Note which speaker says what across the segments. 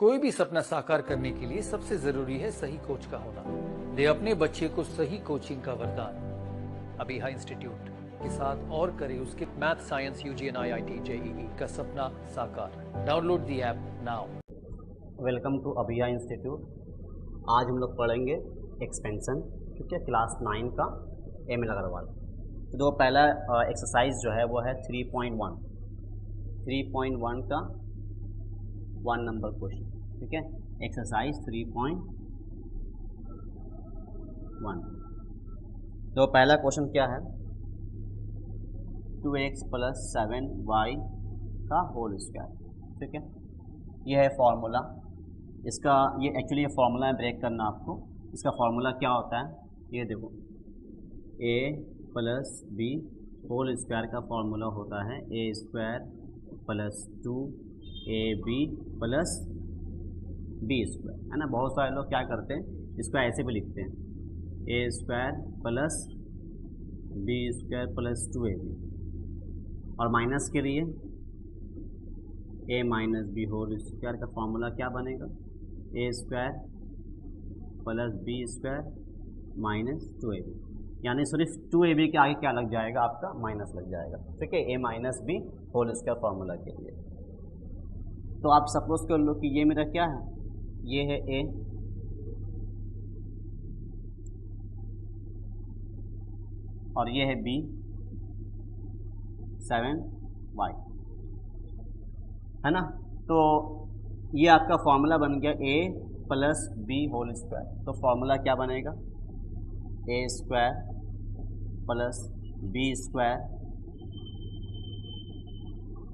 Speaker 1: कोई भी सपना साकार करने के लिए सबसे जरूरी है सही कोच का होना। दे अपने बच्चे को सही कोचिंग का वरदान। अभिया इंस्टीट्यूट के साथ और करे उसके math, science, UGN, IIT, JEE का सपना साकार। Download the app now.
Speaker 2: Welcome to Abhiya institute. आज हम लोग पढ़ेंगे एक्सपेंशन, ठीक है, क्लास 9 का एम एल अग्रवाल। तो देखो पहला एक्सरसाइज जो है वो है 3.1 का 1 नंबर क्वेश्चन, ठीक है। एक्सरसाइज 3.1। तो पहला क्वेश्चन क्या है, 2x + 7y का होल स्क्वायर, ठीक है। ये है फॉर्मूला इसका। ये एक्चुअली ये फॉर्मूला है, ब्रेक करना आपको। इसका फॉर्मूला क्या होता है, ये देखो, a + b होल स्क्वायर का फॉर्मूला होता है a² + 2ab + b², है ना। बहुत सारे लोग क्या करते हैं, इसको ऐसे भी लिखते हैं, a² + b² + 2ab, और माइनस के लिए a - b होल स्क्वायर का फॉर्मूला क्या बनेगा, a² + b² - 2ab, यानी सिर्फ 2ab के आगे क्या लग जाएगा, आपका माइनस लग जाएगा, ठीक है। a - b whole square formula के लिए। तो आप सपोज कर लो कि ये मेरा क्या है, ये है a, और ये है b, 7y, है ना। तो ये आपका फॉर्मूला बन गया a + b होल स्क्वायर। तो फॉर्मूला क्या बनेगा, a² + b²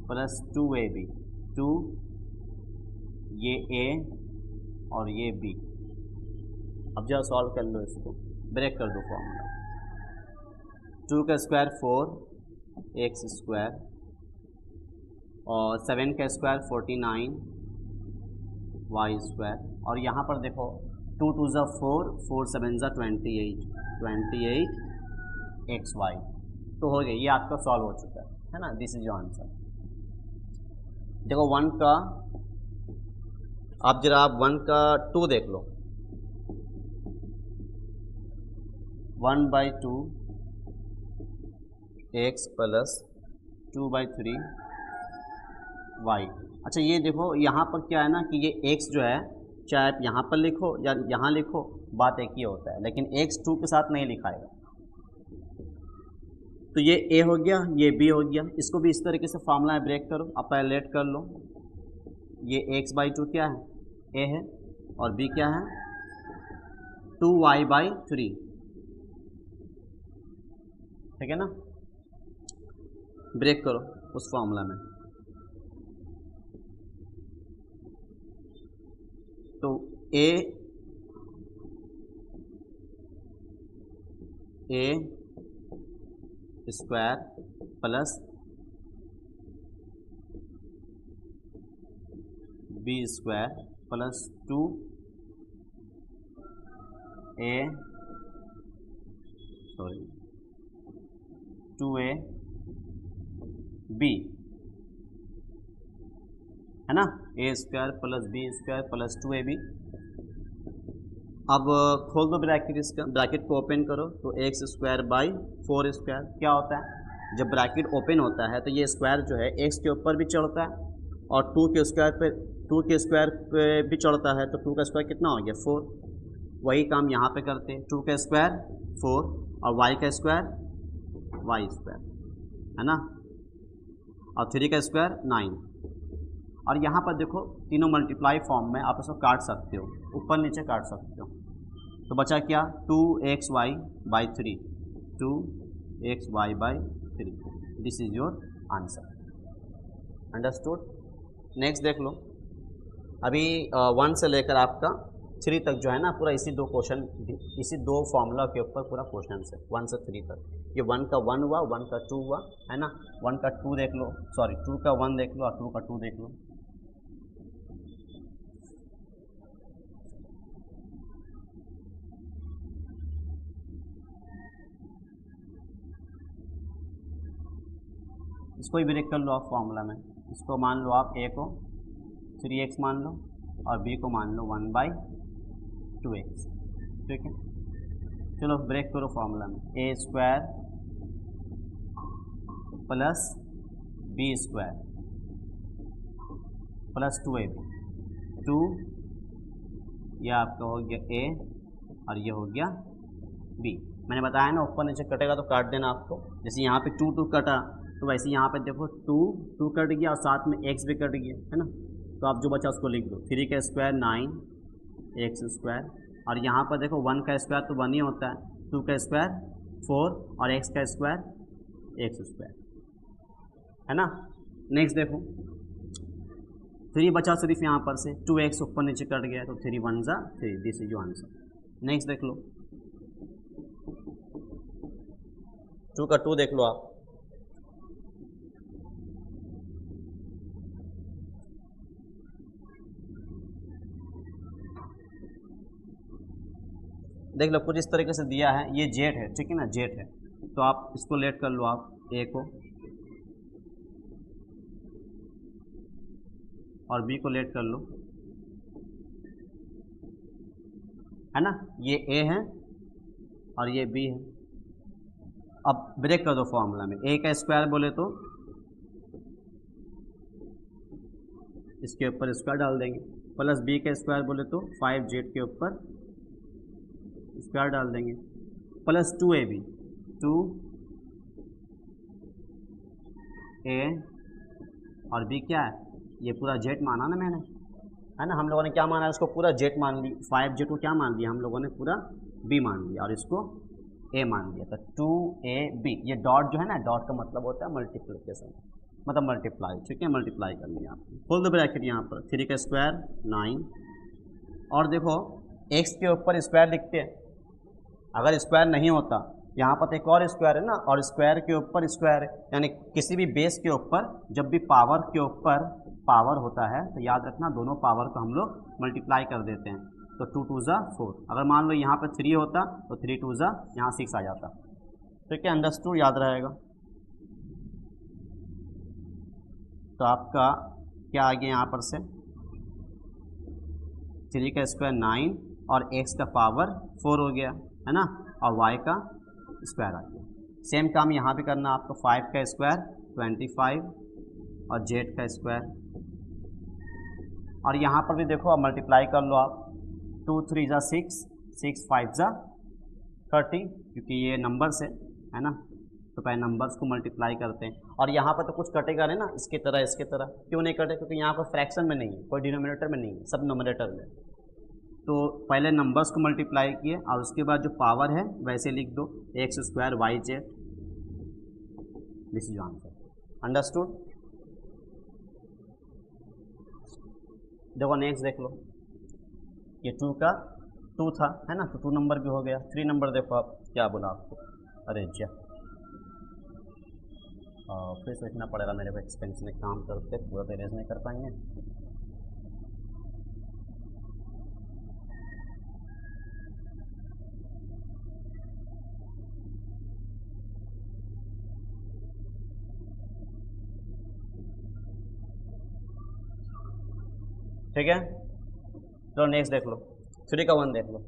Speaker 2: + 2ab, 2 ये a और ये b। अब जब सॉल्व कर लो इसको, ब्रेक कर दो फॉर्मूला। 2 का स्क्वायर 4x², और 7 का स्क्वायर 49y², और यहाँ पर देखो 2 × 2 = 4, 4 × 7 = 28, 28xy। तो हो गया, ये आपका सॉल्व हो चुका है ना। This is your answer. देखो 1 का, आप जरा 1 का 2 देख लो, 1/2 x + 2/3 y। अच्छा ये देखो यहाँ पर क्या है ना कि ये x जो है, चाहे आप यहाँ पर लिखो या यहाँ लिखो, बात एक ही होता है, लेकिन x 2 के साथ नहीं लिखाएगा। तो ये a हो गया, ये b हो गया। इसको भी इस तरीके से फार्मूला ब्रेक करो, आप पहले लेट कर लो। ये x/2 क्या है, a है, और b क्या है, 2y/3, ठीक है ना। ब्रेक करो उस फॉर्मूला में। तो a स्क्वायर + b² + 2ab, है ना, a² + b² + 2ab। अब खोल दो ब्रैकेट, इसका ब्रैकेट को ओपन करो। तो x²/4² क्या होता है, जब ब्रैकेट ओपन होता है तो ये स्क्वायर जो है x के ऊपर भी चढ़ता है और 2 के स्क्वायर पे भी चढ़ता है। तो 2 का स्क्वायर कितना हो गया, 4। वही काम यहाँ पे करते हैं, 2 का स्क्वायर 4 और y का स्क्वायर y², है ना, और 3 का स्क्वायर 9। और यहाँ पर देखो तीनों मल्टीप्लाई फॉर्म में आप इसको काट सकते हो, ऊपर नीचे काट सकते हो। तो बचा क्या, 2xy/3, 2xy/3। This is your answer. Understood. Next देख लो। अभी 1 से लेकर आपका 3 तक जो है ना, पूरा इसी 2 क्वेश्चन, इसी 2 फॉर्मूला के ऊपर पूरा क्वेश्चन है, 1 से 3 तक। ये 1 का 1 हुआ, 1 का 2 हुआ, है ना। 1 का 2 देख लो, सॉरी 2 का 1 देख लो और 2 का 2 देख लो। इसको ही ब्रेक कर लो आप फॉर्मूला में। इसको मान लो आप a को 3x मान लो, और b को मान लो 1/2x, ठीक है। चलो ब्रेक करो फॉर्मूला में, a square plus b square plus 2ab, 2 यह आपका हो गया a और ये हो गया b। मैंने बताया ना ऊपर नीचे कटेगा तो काट देना आपको, जैसे यहाँ पे 2 कटा तो वैसे यहाँ पे देखो 2 कट गया और साथ में x भी कट गया, है ना। तो आप जो बचा उसको लिख दो, 3 का स्क्वायर 9 x स्क्वायर, और यहाँ पर देखो 1 का स्क्वायर तो 1 ही होता है, 2 का स्क्वायर 4 और x का स्क्वायर x स्क्वायर, है ना। नेक्स्ट देखो 3 बचा सिर्फ यहाँ पर से, 2x ऊपर नीचे कट गया तो 3 1 जा 3, this is your answer. Next देख लो 2 का 2 देख लो आप, देख लो कुछ इस तरीके से दिया है, ये जेट है, ठीक है ना, जेट है, तो आप इसको लेट कर लो आप ए को और बी को लेट कर लो, है ना। ये ए है और ये बी है। अब ब्रेक कर दो फॉर्मूला में, ए का स्क्वायर बोले तो इसके ऊपर स्क्वायर डाल देंगे, प्लस बी का स्क्वायर बोले तो 5z के ऊपर स्क्वायर डाल देंगे, प्लस 2ab, 2a और b क्या है, ये पूरा जेट माना ना मैंने, है ना। हम लोगों ने क्या माना है, उसको पूरा जेट मान ली, 5z को क्या मान लिया हम लोगों ने, पूरा b मान लिया और इसको a मान लिया, तो 2ab। ये डॉट जो है ना, डॉट का मतलब होता है मल्टीप्लिकेशन, मतलब मल्टीप्लाई, ठीक है, मल्टीप्लाई कर लिया आपने। फुल द ब्रैकेट यहाँ पर 3 का स्क्वायर 9, और देखो x के ऊपर स्क्वायर लिखते हैं, अगर स्क्वायर नहीं होता यहाँ पर एक और स्क्वायर है ना, और स्क्वायर के ऊपर स्क्वायर है, यानी किसी भी बेस के ऊपर जब भी पावर के ऊपर पावर होता है तो याद रखना दोनों पावर को हम लोग मल्टीप्लाई कर देते हैं, तो 2 2 जा 4। अगर मान लो यहाँ पर 3 होता तो 3 2 जा यहाँ 6 आ जाता, ठीक है, अंडरस्टूड, याद रहेगा। तो आपका क्या आ गया यहाँ पर से, 3 का स्क्वायर 9 और x का पावर 4 हो गया, है ना, और y का स्क्वायर आ गया। सेम काम यहाँ पे करना आपको, 5 का स्क्वायर 25 और z का स्क्वायर, और यहाँ पर भी देखो अब मल्टीप्लाई कर लो आप, 2 3 जा 6, 6 5 जा 30, क्योंकि ये नंबर्स है ना, तो पहले नंबर्स को मल्टीप्लाई करते हैं। और यहाँ पर तो कुछ कटेगा नहीं ना, इसके तरह क्यों नहीं कटे, क्योंकि यहाँ पर फ्रैक्शन में नहीं है, कोई डिनोमिनेटर में नहीं है, सब नोमिनेटर में। तो पहले नंबर्स को मल्टीप्लाई किए और उसके बाद जो पावर है वैसे लिख दो, x square y z, this is answer, understood. देखो नेक्स्ट देख लो, ये 2 का 2 था, है ना, तो 2 नंबर भी हो गया। 3 नंबर देखो आप, क्या बोला आपको, अरे जा फिर सोचना पड़ेगा मेरे को, एक्सपेंस में काम करते पूरा तो इरेज नहीं कर पाएंगे। ठीक है, तो नेक्स्ट देख लो, 3 का 1 देख लो,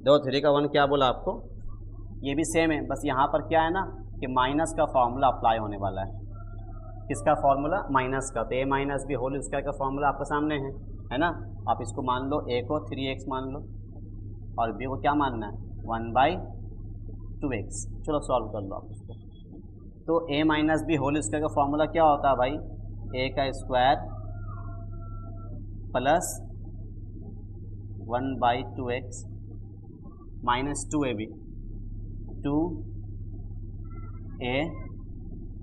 Speaker 2: देखो 3 का 1 क्या बोला आपको, ये भी सेम है, बस यहाँ पर क्या है ना कि माइनस का फॉर्मूला अप्लाई होने वाला है। किसका फॉर्मूला, माइनस का, तो a minus b whole square का फॉर्मूला आपके सामने है ना। आप इसको मान लो, a को 3x मान लो और b को क्या मानना है, 1/2x। चलो सॉल्व कर लो आप इसको, तो a minus b whole square का फॉर्मूला क्या होता है भाई, a का square plus 1/2x minus 2ab, 2a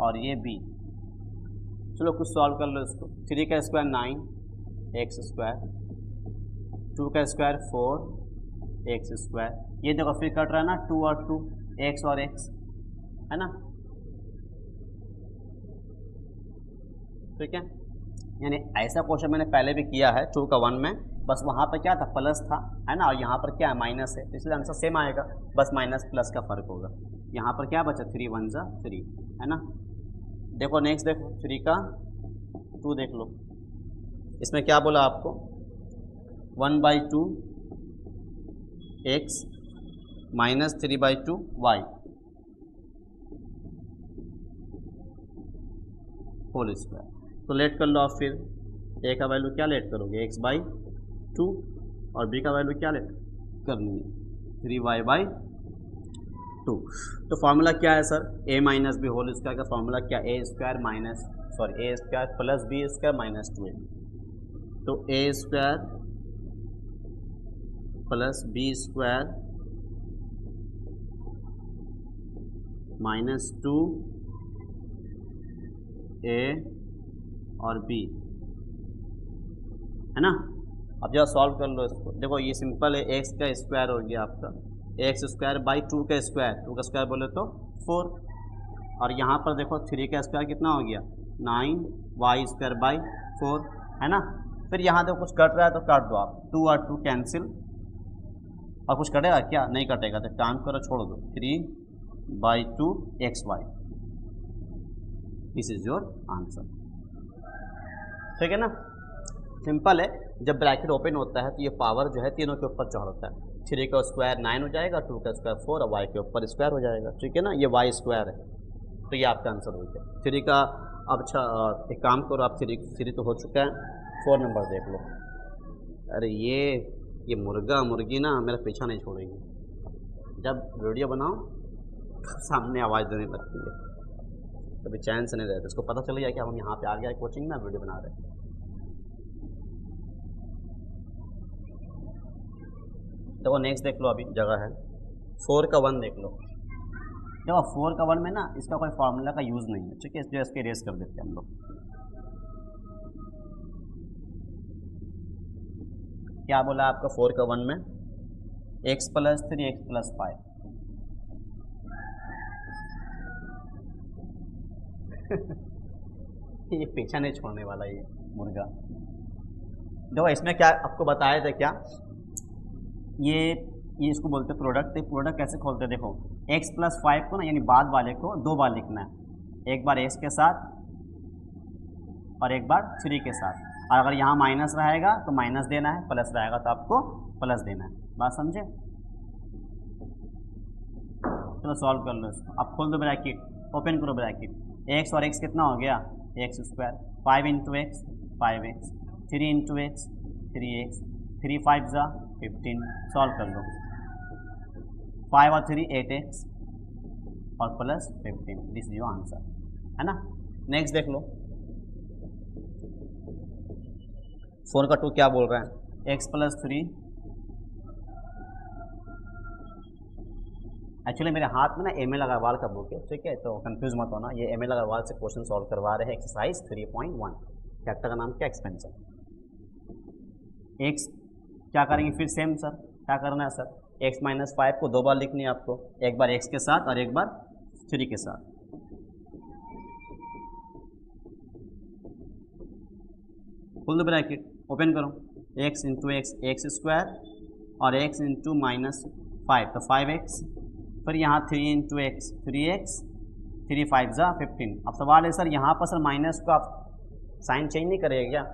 Speaker 2: और ये b। चलो कुछ सॉल्व कर लो इसको, 3 का स्क्वायर 9x स्क्वायर, 2 का स्क्वायर 4x स्क्वायर, ये देखो फिर कट रहा है ना 2 और 2, x और x, है ना, ठीक है। यानी ऐसा क्वेश्चन मैंने पहले भी किया है 2 का 1 में, बस वहाँ पर क्या था, प्लस था, है ना, और यहाँ पर क्या है, माइनस है, तो इसलिए आंसर सेम आएगा, बस माइनस प्लस का फर्क होगा। यहाँ पर क्या बचा, 3 1 जा 3, है ना। देखो नेक्स्ट देखो, 3 का 2 देख लो, इसमें क्या बोला आपको, 1/2 x minus 3/2 y whole square. तो लेट कर लो आप, फिर a का वैल्यू क्या लेट करोगे, x/2 और b का वैल्यू क्या लेट करनी है, 3y/2। तो फार्मूला क्या है sir, a minus b whole square का फार्मूला क्या, a square plus B square minus 2ab। तो a square plus B square minus 2a और b है ना। अब जब सॉल्व कर लो इसको, देखो ये सिंपल है, x का स्क्वायर हो गया आपका, x स्क्वायर बाई 2 का स्क्वायर, 2 का स्क्वायर बोले तो 4, और यहाँ पर देखो 3 का स्क्वायर कितना हो गया 9y स्क्वायर बाई 4 है ना। फिर यहाँ देखो कुछ कट रहा है तो काट दो आप, 2 और 2 कैंसिल, और कुछ कटेगा क्या, नहीं कटेगा, तो काम करो छोड़ दो, 3/2 xy, this is your answer. ठीक है ना, सिंपल है। जब ब्रैकेट ओपन होता है तो ये पावर जो है तीनों के ऊपर चढ़ता है, 3 का स्क्वायर 9 हो जाएगा, 2 का स्क्वायर 4 और y के ऊपर स्क्वायर हो जाएगा। ठीक है ना, ये y स्क्वायर है, तो ये आपका आंसर हो गया 3 का। अब अच्छा एक काम करो आप, 3 तो हो चुका है, 4 नंबर देख लो। अरे ये मुर्गा मुर्गी ना मेरा पीछा नहीं छोड़ेगी, जब वीडियो बनाओ सामने आवाज़ देने लगती है, कभी चैन से नहीं रहते, इसको पता चल गया कि हम यहाँ पे आ गया कोचिंग में वीडियो बना रहे हैं। देखो नेक्स्ट देख लो, अभी जगह है 4 का 1 देख लो। देखो 4 का 1 में ना इसका कोई फार्मूला का यूज़ नहीं है, ठीक है, इसलिए इसके रेस कर देते हैं हम लोग। क्या बोला आपका 4 का 1 में, x प्लस 3 x प्लस 5 ये पीछा नहीं छोड़ने वाला ये मुर्गा। देखो इसमें क्या आपको बताया था, क्या ये इसको बोलते हैं प्रोडक्ट। तो प्रोडक्ट कैसे खोलते हैं, देखो x प्लस 5 को ना यानी बाद वाले को 2 बार लिखना है, एक बार x के साथ और एक बार 3 के साथ, और अगर यहाँ माइनस रहेगा तो माइनस देना है, प्लस रहेगा तो आपको प्लस देना है। बात समझे, चलो सॉल्व कर लो इसको। अब खोल दो ब्रैकेट, ओपन करो ब्रैकेट, x और x कितना हो गया, x square, 5 into x 5x, 3 into x 3x, 3 5 जा 15, सॉल्व कर लो, 5 और 3 8x और plus 15, this is your answer, है ना। नेक्स्ट देख लो, 4 का 2 क्या बोल रहा है, x प्लस 3, एक्चुअली मेरे हाथ में ना एम.एल. अग्रवाल का बुक है, ठीक है, तो कंफ्यूज मत होना, ये एम.एल. अग्रवाल से क्वेश्चन सॉल्व करवा रहे हैं, एक्सरसाइज 3.1, चैप्टर का नाम क्या, एक्सपेंशन। x क्या करेंगे फिर सेम सर, क्या करना है सर, x माइनस 5 को 2 बार लिखनी है आपको, एक बार x के साथ और एक बार 3 के साथ। फुल ब्रैकेट ओपन करो, x into x x square और x इंटू माइनस 5 तो 5x, फिर यहाँ 3 इंटू एक्स 3x, 3 5 जा 15। अब सवाल है सर यहाँ पर सर माइनस को आप साइन चेंज नहीं करेगा क्या,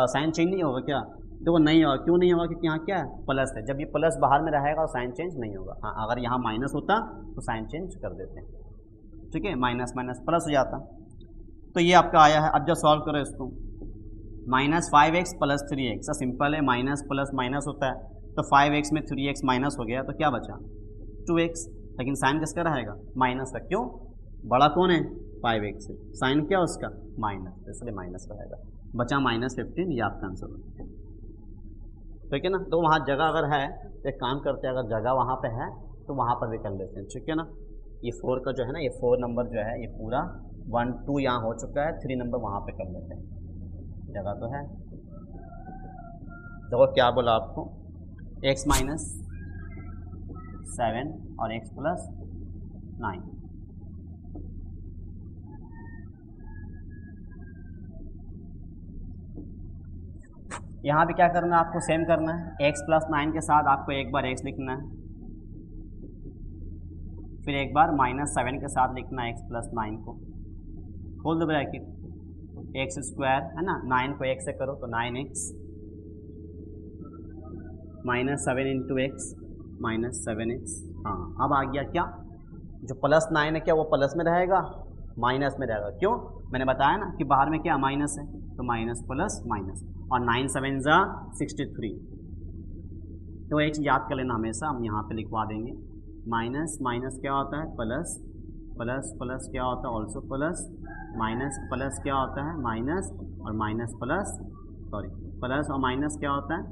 Speaker 2: साइन चेंज नहीं होगा क्या, देखो नहीं होगा, क्यों नहीं होगा, क्योंकि यहाँ क्या है प्लस है, जब ये प्लस बाहर में रहेगा और साइन चेंज नहीं होगा। हाँ अगर यहाँ माइनस होता तो साइन चेंज कर देते हैं, ठीक है, माइनस माइनस प्लस हो जाता। तो ये आपका आया है। अब जब सॉल्व करो इसको, minus 5x plus 3x, simple है, माइनस प्लस माइनस होता है, तो 5x में 3x माइनस हो गया तो क्या बचा 2x, लेकिन साइन किसका रहेगा माइनस का, क्यों, बड़ा कौन है 5x है, साइन क्या उसका माइनस, इसलिए माइनस रहेगा, बचा माइनस 15, ये आपका आंसर होगा, ठीक है ना। तो वहाँ जगह अगर है तो एक काम करते हैं, अगर जगह वहाँ पे है तो वहाँ पर भी कर लेते हैं, ठीक है ना। ये 4 का जो है ना, ये 4 नंबर जो है ये पूरा 1 2 यहाँ हो चुका है, 3 नंबर वहाँ पे कर लेते हैं, जगह तो है। देखो क्या बोला आपको, x माइनस 7 और x प्लस 9, यहाँ भी क्या करना है आपको, सेम करना है, x प्लस 9 के साथ आपको एक बार x लिखना है, फिर एक बार माइनस 7 के साथ लिखना है x प्लस 9 को, खोल दो ब्रैकेट, एक्स स्क्वायर है ना, 9 को x से करो तो 9x minus 7 into x minus 7x। हाँ अब आ गया क्या, जो प्लस 9 है क्या वो प्लस में रहेगा, माइनस में रहेगा। क्यों, मैंने बताया ना कि बाहर में क्या माइनस है, तो माइनस प्लस माइनस, और 9 7 जा 63। तो एक याद कर लेना हमेशा, हम यहाँ पे लिखवा देंगे, माइनस माइनस क्या होता है प्लस, प्लस प्लस क्या होता है ऑल्सो प्लस, माइनस प्लस क्या होता है माइनस, और माइनस प्लस सॉरी प्लस और माइनस क्या होता है,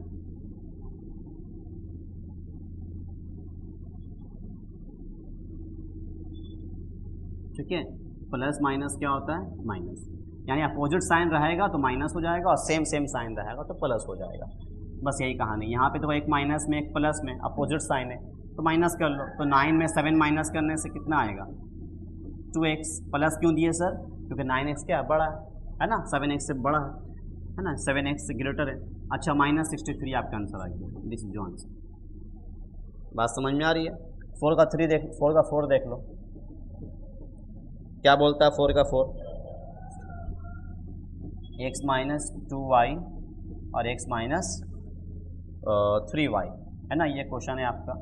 Speaker 2: ठीक है, प्लस माइनस क्या होता है माइनस, यानी अपोजिट साइन रहेगा तो माइनस हो जाएगा और सेम सेम साइन रहेगा तो प्लस हो जाएगा। बस यही कहानी। यहाँ पे तो एक माइनस में एक प्लस में अपोजिट साइन है तो माइनस कर लो, तो 9 में 7 माइनस करने से कितना आएगा 2x। प्लस क्यों दिए सर, क्योंकि 9x क्या बड़ा है ना, 7x से बड़ा है ना, 7x से ग्रेटर है। अच्छा माइनस 63 आपका आंसर आ गया, दिस इज जो आंसर। बात समझ में आ रही है। 4 का 3 देख, 4 का 4 देख लो क्या बोलता है, 4 का 4 x माइनस 2y और x माइनस 3y है ना, ये क्वेश्चन है आपका।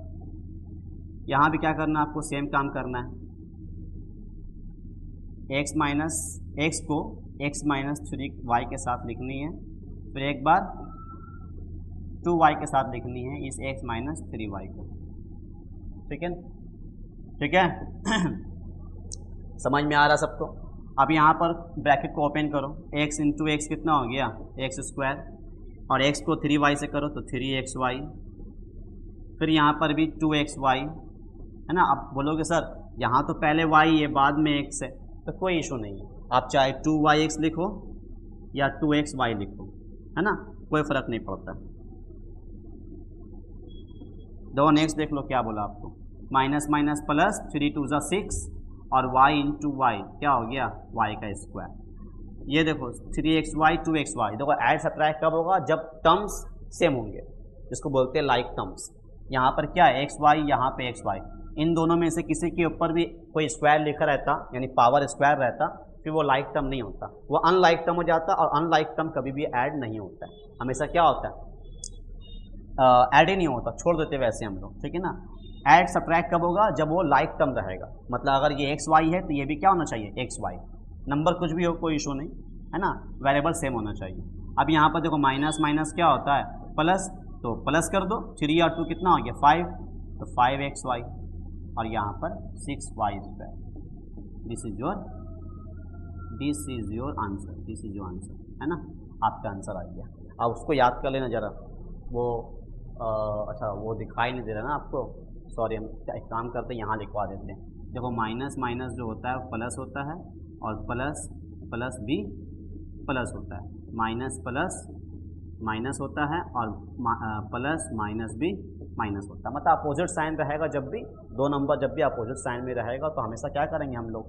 Speaker 2: यहाँ भी क्या करना है आपको, सेम काम करना है, x माइनस एक्स को x माइनस 3y के साथ लिखनी है, फिर एक बार 2y के साथ लिखनी है इस x माइनस 3y को, ठीक है ठीक है समझ में आ रहा सबको। अब यहाँ पर ब्रैकेट को ओपन करो, x इंटू एक्स कितना हो गया एक्स स्क्वायर, और x को 3y से करो तो 3xy, फिर यहाँ पर भी 2xy है ना। अब बोलोगे सर यहाँ तो पहले y है बाद में x है, तो कोई इशू नहीं है, आप चाहे 2yx लिखो या 2xy लिखो है ना, कोई फ़र्क नहीं पड़ता। दो नेक्स्ट देख लो क्या बोला आपको, माइनस माइनस प्लस 3 2 जा 6 और y इंटू वाई क्या हो गया y का स्क्वायर। ये देखो 3xy 2xy, देखो ऐड सब्ट्रैक्ट कब होगा, जब टर्म्स सेम होंगे, जिसको बोलते हैं लाइक टर्म्स। यहाँ पर क्या है xy, यहाँ पे xy, इन दोनों में से किसी के ऊपर भी कोई स्क्वायर लिखा रहता यानी पावर स्क्वायर रहता, फिर वो लाइक टर्म नहीं होता, वो अनलाइक टर्म हो जाता, और अनलाइक टर्म कभी भी ऐड नहीं होता है, हमेशा क्या होता है ऐड ही नहीं होता, छोड़ देते वैसे हम लोग, ठीक है ना। ऐड सब्ट्रैक्ट कब होगा, जब वो लाइक टर्म रहेगा, मतलब अगर ये एक्स वाई है तो ये भी क्या होना चाहिए एक्स वाई, नंबर कुछ भी हो कोई इशू नहीं है ना, वेरिएबल सेम होना चाहिए। अब यहाँ पर देखो माइनस माइनस क्या होता है प्लस, तो प्लस कर दो, 3 और 2 कितना हो गया 5, तो 5xy और यहाँ पर 6y square. This is your answer, this is your answer है ना, आपका आंसर आ गया। अब उसको याद कर लेना ज़रा, वो अच्छा वो दिखाई नहीं दे रहा ना आपको, सॉरी, हम एक काम करते हैं यहाँ लिखवा देते हैं। देखो माइनस माइनस जो होता है वो प्लस होता है, और प्लस प्लस भी प्लस होता है, माइनस प्लस माइनस होता है, और प्लस माइनस भी माइनस होता है, मतलब अपोजिट साइन रहेगा। जब भी दो नंबर जब भी अपोजिट साइन में रहेगा तो हमेशा क्या करेंगे हम लोग,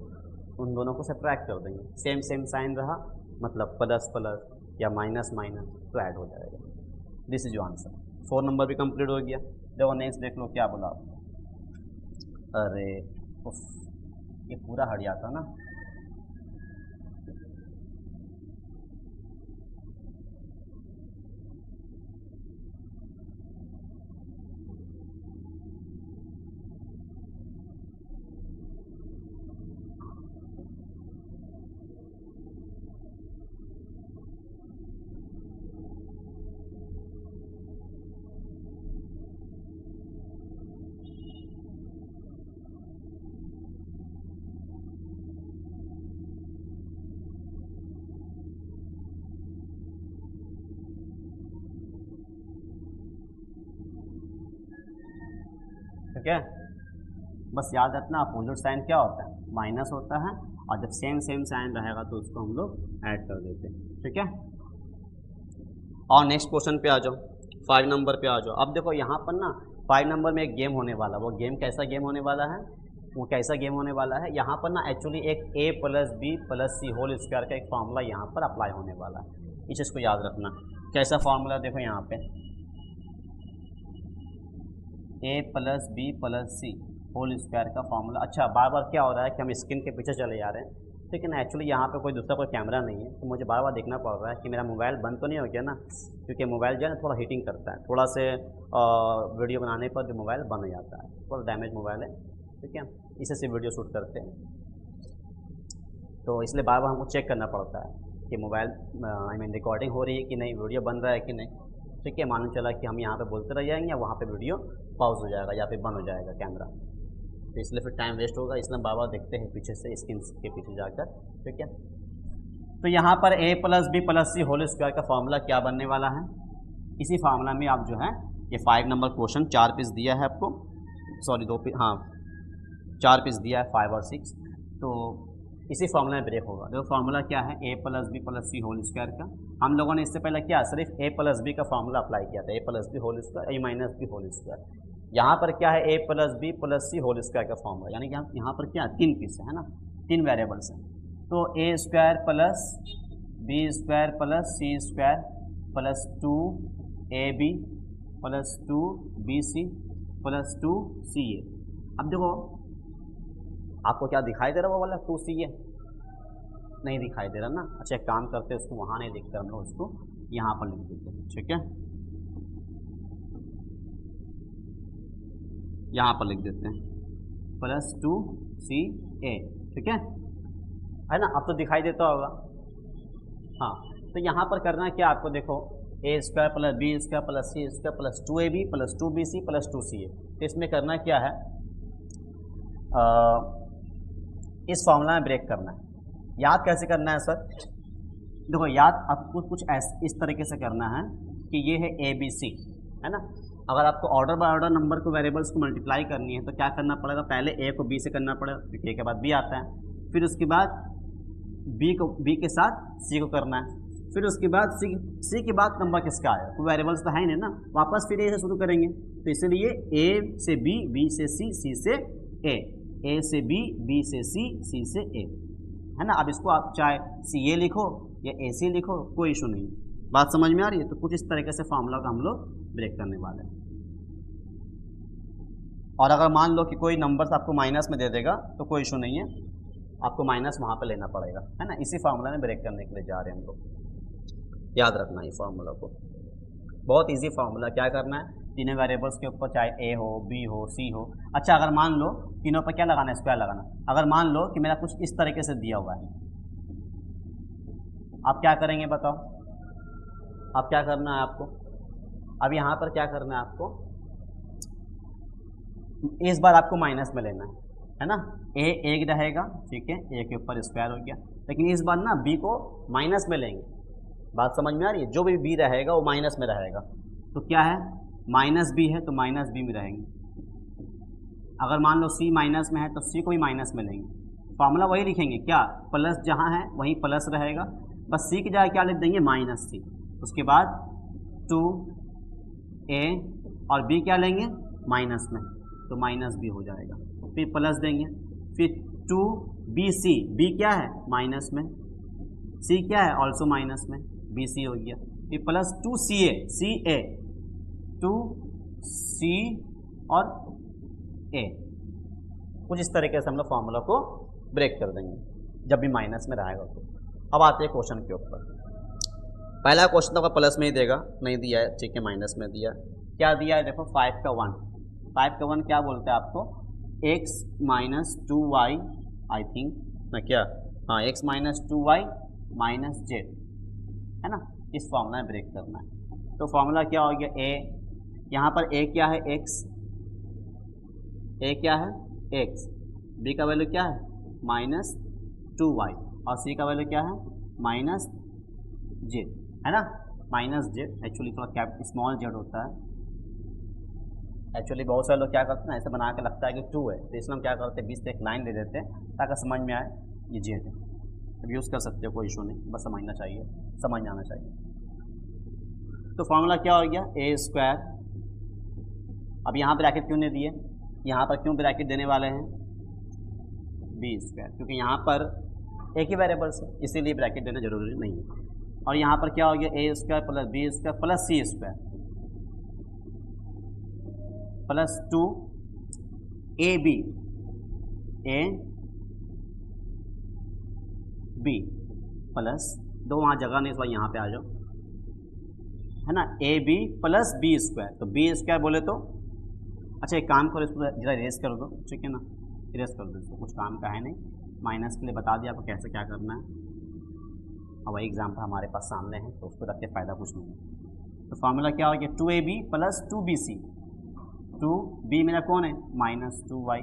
Speaker 2: उन दोनों को सब्ट्रैक्ट कर देंगे। सेम सेम साइन रहा मतलब प्लस प्लस या माइनस माइनस तो ऐड हो जाएगा। This is your answer. 4 number भी कंप्लीट हो गया। देखो नेक्स्ट देख लो क्या बोला आपको, अरे उफ, ये पूरा हट जाता ना। ठीक है, बस याद रखना अपोजिट साइन क्या होता है माइनस होता है, और जब सेम सेम साइन रहेगा तो उसको हम लोग ऐड कर देते हैं। ठीक है, और नेक्स्ट क्वेश्चन पे आ जाओ, 5 नंबर पे आ जाओ। अब देखो यहाँ पर ना 5 नंबर में एक गेम होने वाला, वो गेम कैसा गेम होने वाला है, वो कैसा गेम होने वाला है, यहाँ पर ना एक्चुअली एक a + b + c whole square का एक फार्मूला यहाँ पर अप्लाई होने वाला है। इस चीज़ को याद रखना। कैसा फार्मूला, देखो यहाँ पे a + b + c whole square का फार्मूला। अच्छा बार बार क्या हो रहा है कि हम स्क्रीन के पीछे चले जा रहे हैं, ठीक है ना। एक्चुअली यहाँ पे कोई दूसरा कोई कैमरा नहीं है, तो मुझे बार बार देखना पड़ रहा है कि मेरा मोबाइल बंद तो नहीं हो गया ना, क्योंकि मोबाइल जो है ना थोड़ा हीटिंग करता है, थोड़ा से वीडियो बनाने पर जो मोबाइल बंद हो जाता है, थोड़ा डैमेज मोबाइल है, ठीक है। इसे से वीडियो शूट करते हैं, तो इसलिए बार बार हमको चेक करना पड़ता है कि मोबाइल आई मीन रिकॉर्डिंग हो रही है कि नहीं, वीडियो बन रहा है कि नहीं, ठीक है। मालूम चला कि हम यहाँ पे बोलते रह जाएंगे या वहाँ पे वीडियो पॉज हो जाएगा या फिर बंद हो जाएगा कैमरा, तो इसलिए फिर टाइम वेस्ट होगा, इसलिए बार बार देखते हैं पीछे से, स्क्रीन के पीछे जाकर, ठीक है। तो यहाँ पर a + b + c whole square का फॉर्मूला क्या बनने वाला है, इसी फार्मूला में आप जो है ये 5 नंबर क्वेश्चन 4 पीस दिया है आपको, सॉरी 2 पीस, हाँ 4 पीस दिया है 5 और 6, तो इसी फार्मूला में ब्रेक होगा। देखो फार्मूला क्या है, a + b + c whole square का। हम लोगों ने इससे पहले क्या सिर्फ a + b का फार्मूला अप्लाई किया था, a + b whole square, a - b whole square. यहाँ पर क्या है, a + b + c whole square का फार्मूला, यानी कि यहाँ पर क्या 3 पीस है ना, 3 वेरिएबल्स हैं, तो a² + b² + c² + 2ab + 2bc + 2ca। अब देखो आपको क्या दिखाई दे रहा है वो वाला 2ca, नहीं दिखाई दे रहा ना। अच्छा एक काम करते हैं, उसको वहाँ नहीं लिखते हम लोग, उसको यहाँ पर लिख देते हैं, ठीक है, यहाँ पर लिख देते हैं + 2ca, ठीक है ना। अब तो दिखाई देता होगा, हाँ। तो यहाँ पर करना क्या आपको, देखो a² + b² + c² + 2ab + 2bc + 2ca। तो इसमें करना क्या है, इस फॉर्मूला में ब्रेक करना है। याद कैसे करना है सर, देखो याद आपको कुछ इस तरीके से करना है कि ये है a b c, है ना। अगर आपको ऑर्डर बाय ऑर्डर नंबर को वेरिएबल्स को मल्टीप्लाई करनी है तो क्या करना पड़ेगा, पहले a को b से करना पड़ेगा, क्योंकि a के बाद b आता है, फिर उसके बाद b के साथ c को करना है, फिर उसके बाद c के बाद नंबर किसका आया, तो वेरिएबल्स तो है नहीं ना, वापस फिर a से शुरू करेंगे, तो इसलिए a से b, b से c, c से a से b, b से c, c से a, है ना। अब इसको आप चाहे ca लिखो या ac लिखो, कोई इशू नहीं, बात समझ में आ रही है। तो कुछ इस तरीके से फार्मूला का हम लोग ब्रेक करने वाले हैं। और अगर मान लो कि कोई नंबर्स आपको माइनस में दे देगा तो कोई इशू नहीं है, आपको माइनस वहाँ पे लेना पड़ेगा, है ना। इसी फार्मूला में ब्रेक करने के लिए जा रहे हैं हम लोग, याद रखना ये फार्मूला को, बहुत इजी फार्मूला। क्या करना है, तीनों वेरिएबल्स के ऊपर चाहे a हो, b हो, c हो। अच्छा अगर मान लो तीनों पर क्या लगाना है, स्क्वायर लगाना। अगर मान लो कि मेरा कुछ इस तरीके से दिया हुआ है, आप क्या करेंगे बताओ, अब क्या करना है आपको, अब यहाँ पर क्या करना है आपको, इस बार आपको माइनस में लेना है ना। a एक रहेगा, ठीक है, a के ऊपर स्क्वायर हो गया, लेकिन इस बार ना b को माइनस में लेंगे, बात समझ में आ रही है। जो भी b रहेगा वो माइनस में रहेगा, तो क्या है -b है तो -b में रहेंगे। अगर मान लो c माइनस में है तो c को भी माइनस में लेंगे, फार्मूला वही लिखेंगे, क्या प्लस जहाँ है वहीं प्लस रहेगा, बस c की जगह क्या लिख देंगे -c। उसके बाद 2a और b क्या लेंगे माइनस में, तो -b हो जाएगा, फिर प्लस देंगे, फिर 2bc, b क्या है माइनस में, c क्या है ऑल्सो माइनस में, bc हो गया, फिर प्लस 2ca, 2c और a। कुछ इस तरीके से हम लोग फार्मूला को ब्रेक कर देंगे जब भी माइनस में रहेगा। तो अब आते हैं क्वेश्चन के ऊपर। पहला क्वेश्चन तो प्लस में ही देगा, नहीं दिया है, ठीक है, माइनस में दिया। क्या दिया है देखो, 5 का 1, 5 का 1 क्या बोलते हैं आपको, x - 2y, आई थिंक ना क्या, हाँ x - 2y - z, है ना। इस फार्मूला में ब्रेक करना है, तो फार्मूला क्या हो गया, a, यहाँ पर a क्या है x, a क्या है x, b का वैल्यू क्या है -2y और c का वैल्यू क्या है -z, है ना, -z। एक्चुअली थोड़ा कैप स्मॉल z होता है, एक्चुअली बहुत सारे लोग क्या करते हैं ना, ऐसे बना के लगता है कि 2 है, तो इसलिए हम क्या करते हैं बीच से एक लाइन दे देते हैं ताकि समझ में आए ये z है। अब यूज़ कर सकते हो, कोई इशू नहीं, बस समझना चाहिए, समझ में आना चाहिए। तो फॉर्मूला क्या हो गया, a²। अब यहाँ ब्रैकेट क्यों नहीं दिए, यहाँ पर क्यों ब्रैकेट देने वाले हैं, b², क्योंकि यहाँ पर एक ही वेरिएबल्स है इसीलिए ब्रैकेट देना जरूरी नहीं है। और यहाँ पर क्या हो गया, a² + b² + c² + 2ab, a B plus, दो वहाँ जगह नहीं, इस बार यहाँ पे आ जाओ, है ना, a b plus B square, तो बी स्क्वायर बोले तो अच्छा एक काम करो, इसको जरा इरेज कर दो, ठीक है ना, इरेज कर दो इसको, कुछ काम का है नहीं, माइनस के लिए बता दिया आपको कैसे क्या करना है, और वही एग्जाम्पल हमारे पास सामने है तो उसको रख के फ़ायदा कुछ नहीं है। तो फार्मूला क्या हो गया, 2ab प्लस 2bc, 2b मेरा कौन है -2y,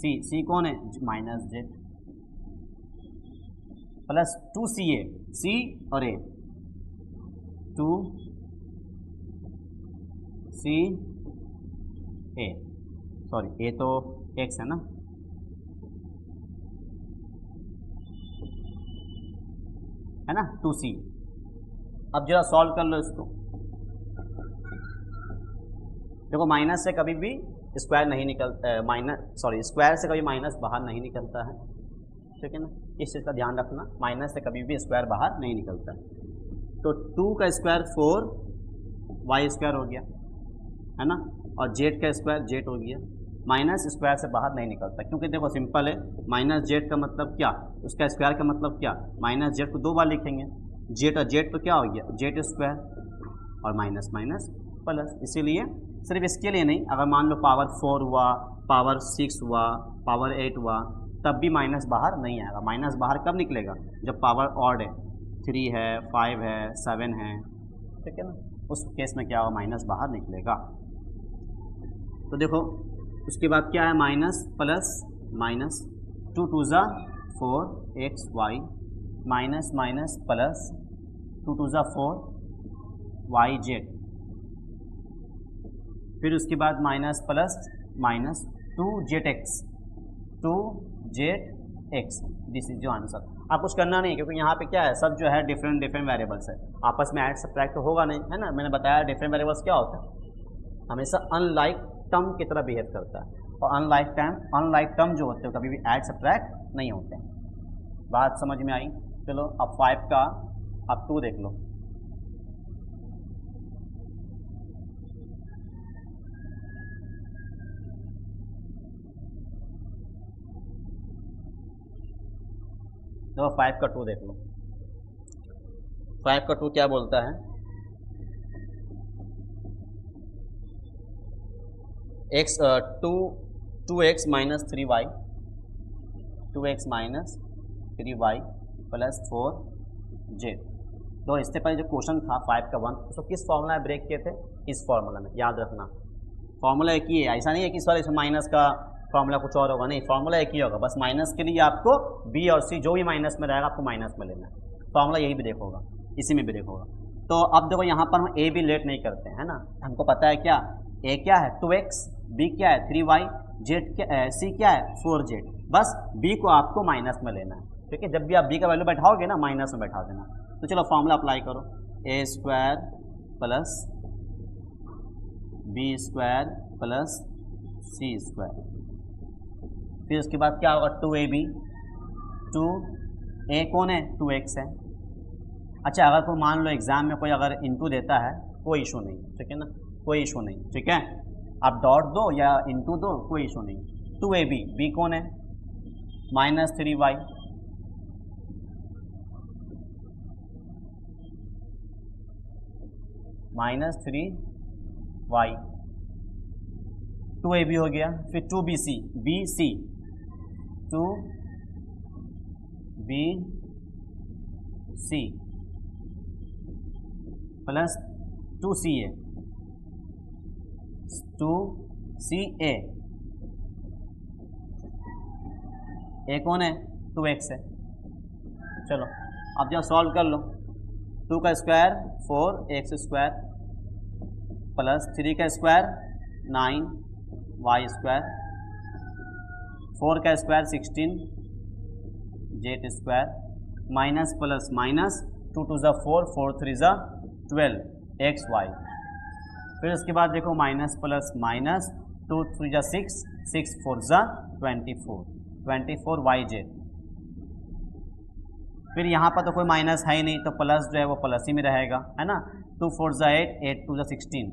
Speaker 2: c कौन है -z, प्लस 2ca, c और a, 2ca, सॉरी a तो x है ना, है ना, 2c। अब जरा सॉल्व कर लो इसको, देखो माइनस से कभी भी स्क्वायर नहीं निकलता है, स्क्वायर से कभी माइनस बाहर नहीं निकलता है, ठीक है ना, इस चीज़ का ध्यान रखना, माइनस से कभी भी स्क्वायर बाहर नहीं निकलता है। तो 2 का स्क्वायर 4 वाई स्क्वायर हो गया, है ना, और जेड का स्क्वायर जेड हो गया, माइनस स्क्वायर से बाहर नहीं निकलता, क्योंकि देखो सिंपल है, माइनस जेड का मतलब क्या, उसका स्क्वायर का मतलब क्या, माइनस जेड को 2 बार लिखेंगे, जेड और जेड तो क्या हो गया जेड स्क्वायर, और माइनस माइनस प्लस, इसीलिए सिर्फ इसके लिए नहीं, अगर मान लो पावर 4 हुआ, पावर 6 हुआ, पावर 8 हुआ, तब भी माइनस बाहर नहीं आएगा। माइनस बाहर कब निकलेगा, जब पावर ऑड है, 3 है, 5 है, 7 है, ठीक है ना, उस केस में क्या होगा, माइनस बाहर निकलेगा। तो देखो उसके बाद क्या है, माइनस प्लस माइनस, 2 2 ज़ा 4 x y, minus minus plus 2 2 ज़ा 4 वाई जेड, फिर उसके बाद minus plus minus 2 z x, 2 z x, this is जो आंसर। आप कुछ करना नहीं, क्योंकि यहाँ पे क्या है, सब जो है डिफरेंट डिफरेंट वेरिएबल्स है, आपस में ऐड सब्ट्रैक्ट तो होगा नहीं, है ना, मैंने बताया डिफरेंट वेरिएबल्स क्या होता है, हमेशा अनलाइक टर्म की तरह बिहेव करता है, और अनलाइक टर्म जो होते हैं कभी भी ऐड सब्ट्रैक्ट नहीं होते हैं। बात समझ में आई, चलो अब 5 का अब 2 देख लो, तो 5 का 2 देख लो, 5 का 2 क्या बोलता है, x 2x minus 3y, 2x minus 3y plus 4z। तो इससे पहले जो क्वेश्चन था 5 का 1, उसको किस फॉर्मूला में ब्रेक किए थे, इस फॉर्मूला में, याद रखना फॉर्मूला एक ही है, ऐसा नहीं है कि सॉरी इसमें माइनस का फॉर्मूला कुछ और होगा, नहीं, फॉर्मूला एक ही होगा, बस माइनस के लिए आपको बी और सी जो भी माइनस में रहेगा आपको माइनस में लेना है, फॉर्मूला यही ब्रेक होगा, इसी में ब्रेक होगा। तो अब देखो यहाँ पर हम ए भी लेट नहीं करते हैं ना, हमको पता है क्या, ए क्या है 2x, बी क्या है 3y, जेड क्या, सी क्या है 4z, बस बी को आपको माइनस में लेना है, ठीक है, जब भी आप बी का वैल्यू बैठाओगे ना माइनस में बैठा देना। तो चलो फॉर्मूला अप्लाई करो, A square plus B square plus C square, फिर उसके बाद क्या होगा 2ab, 2a कौन है 2x है। अच्छा अगर कोई मान लो एग्जाम में कोई अगर इंटू देता है कोई इशू नहीं, ठीक है ना, कोई इशू नहीं, ठीक है, आप डॉट दो या इंटू दो कोई इशू नहीं। 2ab, b कौन है -3y, -3y, 2ab हो गया, फिर 2bc, bc, 2bc plus 2ca, 2ca, ए कौन है 2x है। चलो अब जब सॉल्व कर लो, 2 का स्क्वायर 4x स्क्वायर प्लस 3 का स्क्वायर 9y स्क्वायर, 4 का square 16 Z square, minus plus minus 2 2 ज़ा 4, 4 3 ज़ा 12 xy, फिर उसके बाद देखो माइनस प्लस माइनस 2 3 ज़ा 6, 6 4 ज़ा 24, 24 yz, फिर यहाँ पर तो कोई माइनस है ही नहीं तो प्लस जो है वो प्लस ही में रहेगा, है ना, 2 4 ज़ा 8, 8 2 ज़ा 16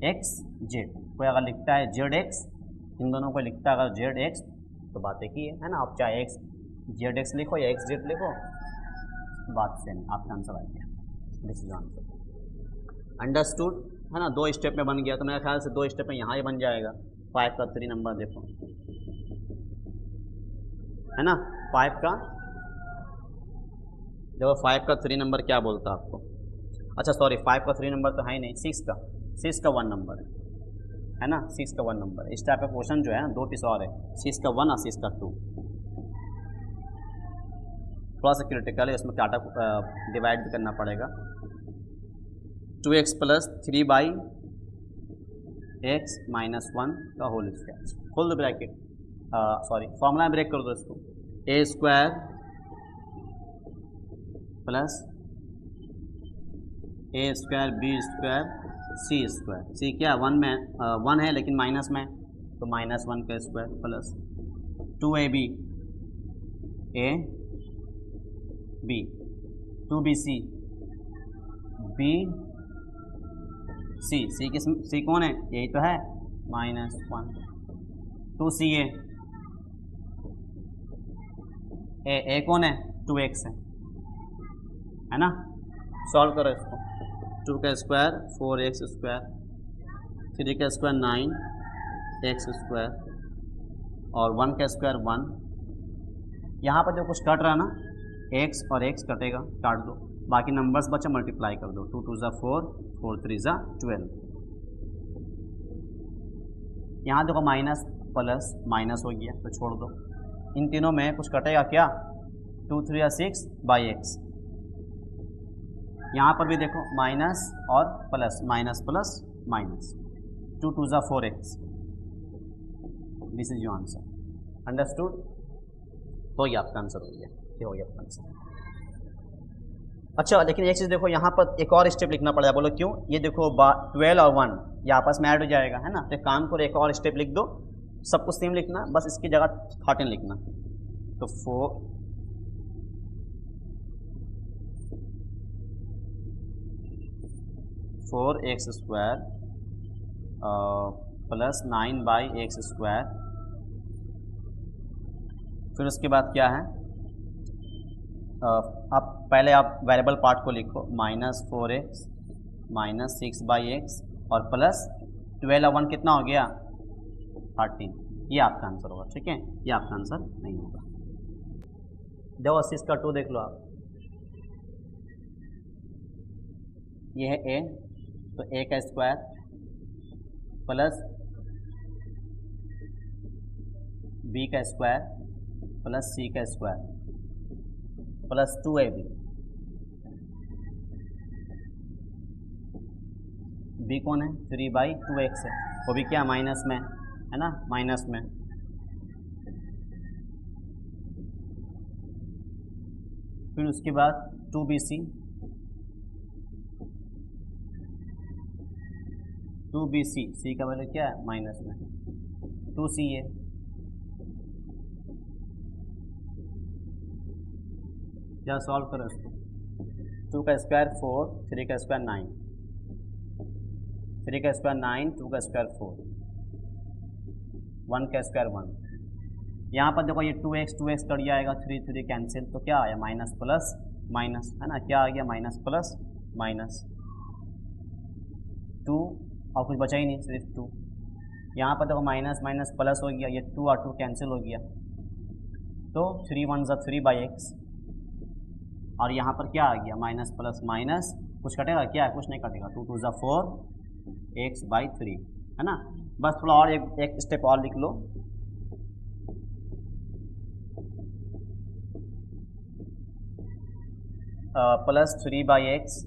Speaker 2: xz, कोई अगर लिखता है zx, इन दोनों को लिखता है अगर zx तो बात एक ही है ना, आप चाहे x जेड एक्स लिखो या एक्स जेड लिखो, बात सेम है, आपका आंसर आ गया। This is answer. अंडरस्टूड है ना, 2 स्टेप में बन गया, तो मेरे ख्याल से 2 स्टेप में यहाँ ही बन जाएगा। 5 का 3 नंबर देखो, है ना, 5 का देखो, 5 का 3 नंबर क्या बोलता है आपको? अच्छा सॉरी, 5 का 3 नंबर तो है ही नहीं, 6 का 1 नंबर है ना, 6 का 1 नंबर। इस टाइप का क्वेश्चन जो है ना 2 पीस और है, 6 का 1 और 6 का 2। थोड़ा सा क्रिटिकल है, उसमें डाटा डिवाइड भी करना पड़ेगा। 2x प्लस 3/x माइनस 1 का होल स्क्वायर, खोल दो ब्रैकेट, सॉरी फॉर्मूला ब्रेक कर दो इसको, a square plus a square b square c square, c क्या 1 में 1 है लेकिन माइनस में, तो -1 का square plus 2ab a b 2bc b c, c कौन है, यही तो है -1, 2ca a कौन है, 2x है ना। सॉल्व करो इसको, 2 का स्क्वायर 4x स्क्वायर, 3 का स्क्वायर 9x स्क्वायर और 1 का स्क्वायर 1। यहाँ पर जो कुछ कट रहा है ना, x और x कटेगा, काट दो, बाकी नंबर्स बचा मल्टीप्लाई कर दो, 2 2 ज़ा 4, 4 3 ज़ा 12। यहाँ देखो माइनस प्लस माइनस हो गया तो छोड़ दो, इन तीनों में कुछ कटेगा क्या, 2 3 या 6/x। यहाँ पर भी देखो माइनस और प्लस, माइनस प्लस माइनस, 2 2 ज़ा 4x। This is your answer. Understood? हो गया आपका आंसर, हो गया, ये हो गया आपका आंसर। अच्छा लेकिन एक चीज़ देखो, यहाँ पर एक और स्टेप लिखना पड़ेगा, बोलो क्यों? ये देखो 12 और 1 ये आपस में ऐड हो जाएगा, है ना, तो काम करो एक और स्टेप लिख दो, सब कुछ सेम लिखना, बस इसकी जगह 13 लिखना, तो 4x square plus 9/x square, फिर उसके बाद क्या है, अब पहले आप वेरिएबल पार्ट को लिखो, -4x माइनस 6/x और प्लस 12 और 1 कितना हो गया, 13। ये आपका आंसर होगा, ठीक है, ये आपका आंसर नहीं होगा। देखो 6 का 2 देख लो आप, ये है a, तो a का स्क्वायर प्लस b का स्क्वायर प्लस c का स्क्वायर प्लस 2ab, b कौन है, 3/2x है, वो भी क्या माइनस में है ना, माइनस में, फिर उसके बाद 2bc 2bc, c का वैल्यू क्या है, माइनस में, 2ca, क्या सॉल्व करो इसको, 2 का स्क्वायर 4, 3 का स्क्वायर 9, 3 का स्क्वायर 9, 2 का स्क्वायर 4, 1 का स्क्वायर 1। यहाँ पर देखो ये 2x कट जाएगा, 3 3 कैंसिल, तो क्या आया, माइनस प्लस माइनस, है ना, क्या आ गया, माइनस प्लस माइनस 2 और कुछ बचा ही नहीं, सिर्फ 2। यहाँ पर देखो माइनस माइनस प्लस हो गया, ये 2 और 2 कैंसिल हो गया, तो 3 1 ज़ा 3/x, और यहाँ पर क्या आ गया, माइनस प्लस माइनस, कुछ कटेगा क्या, कुछ नहीं कटेगा, 2 2 ज़ा 4x/3, है ना। बस थोड़ा और एक स्टेप और लिख लो, प्लस 3/x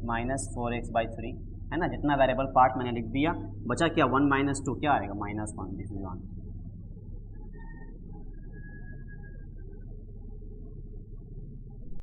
Speaker 2: माइनस 4x/3, है ना, जितना वेरिएबल पार्ट मैंने लिख दिया, बचा क्या 1 - 2 क्या आएगा, -1। This is 1।